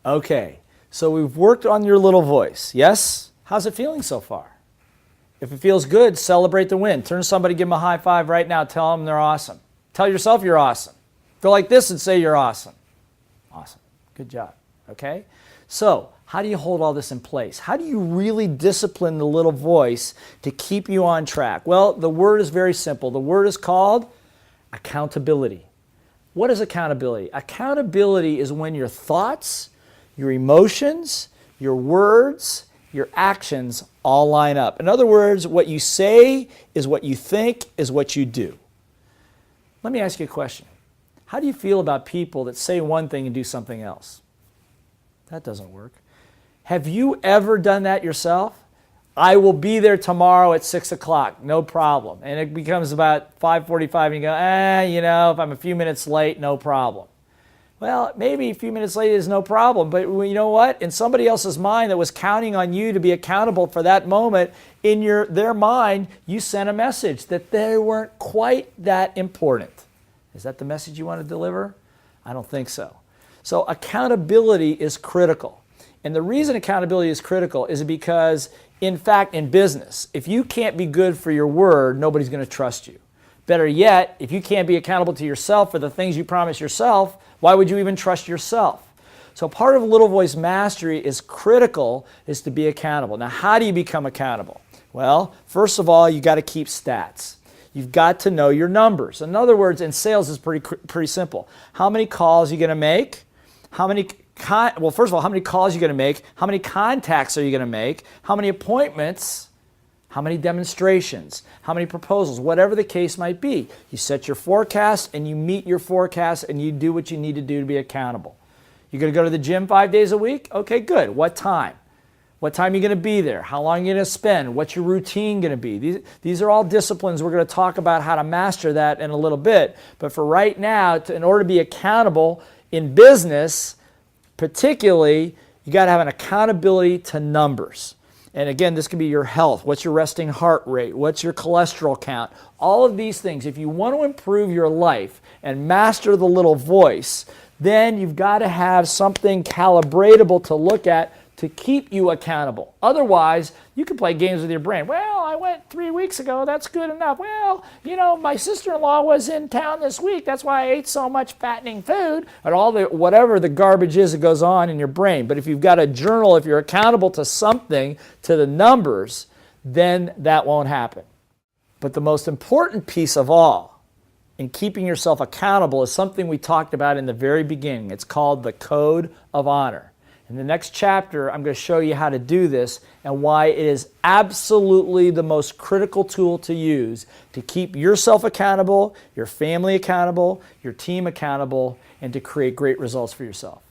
Okay, so we've worked on your little voice, yes? How's it feeling so far? If it feels good, celebrate the win. Turn to somebody, give them a high five right now, tell them they're awesome. Tell yourself you're awesome. Go like this and say you're awesome. Awesome, good job, okay? So, how do you hold all this in place? How do you really discipline the little voice to keep you on track? Well, the word is very simple. The word is called accountability. What is accountability? Accountability is when your thoughts, your emotions, your words, your actions all line up. In other words, what you say is what you think is what you do. Let me ask you a question. How do you feel about people that say one thing and do something else? That doesn't work. Have you ever done that yourself? I will be there tomorrow at 6 o'clock, no problem. And it becomes about 5:45 and you go, if I'm a few minutes late, no problem. Well, maybe a few minutes late is no problem, but you know what? In somebody else's mind that was counting on you to be accountable for that moment, in their mind, you sent a message that they weren't quite that important. Is that the message you want to deliver? I don't think so. So accountability is critical. And the reason accountability is critical is because, in fact, in business, if you can't be good for your word, nobody's going to trust you. Better yet, if you can't be accountable to yourself for the things you promise yourself, why would you even trust yourself? So part of little voice mastery is critical, is to be accountable. Now, how do you become accountable? Well, first of all, you got to keep stats. You've got to know your numbers. In other words, in sales, it's pretty simple. How many calls are you going to make? First of all, how many calls are you going to make? How many contacts are you going to make? How many appointments? How many demonstrations? How many proposals? Whatever the case might be. You set your forecast and you meet your forecast and you do what you need to do to be accountable. You're going to go to the gym 5 days a week? Okay, good. What time? What time are you going to be there? How long are you going to spend? What's your routine going to be? These are all disciplines. We're going to talk about how to master that in a little bit. But for right now, in order to be accountable in business, particularly, you got to have an accountability to numbers. And again, this could be your health. What's your resting heart rate? What's your cholesterol count? All of these things. If you want to improve your life and master the little voice, then you've got to have something calibratable to look at to keep you accountable. Otherwise, you can play games with your brain. Well, I went 3 weeks ago. That's good enough. Well, my sister-in-law was in town this week. That's why I ate so much fattening food. And whatever the garbage is that goes on in your brain. But if you've got a journal, if you're accountable to something, to the numbers, then that won't happen. But the most important piece of all in keeping yourself accountable is something we talked about in the very beginning. It's called the Code of Honor. In the next chapter, I'm going to show you how to do this and why it is absolutely the most critical tool to use to keep yourself accountable, your family accountable, your team accountable, and to create great results for yourself.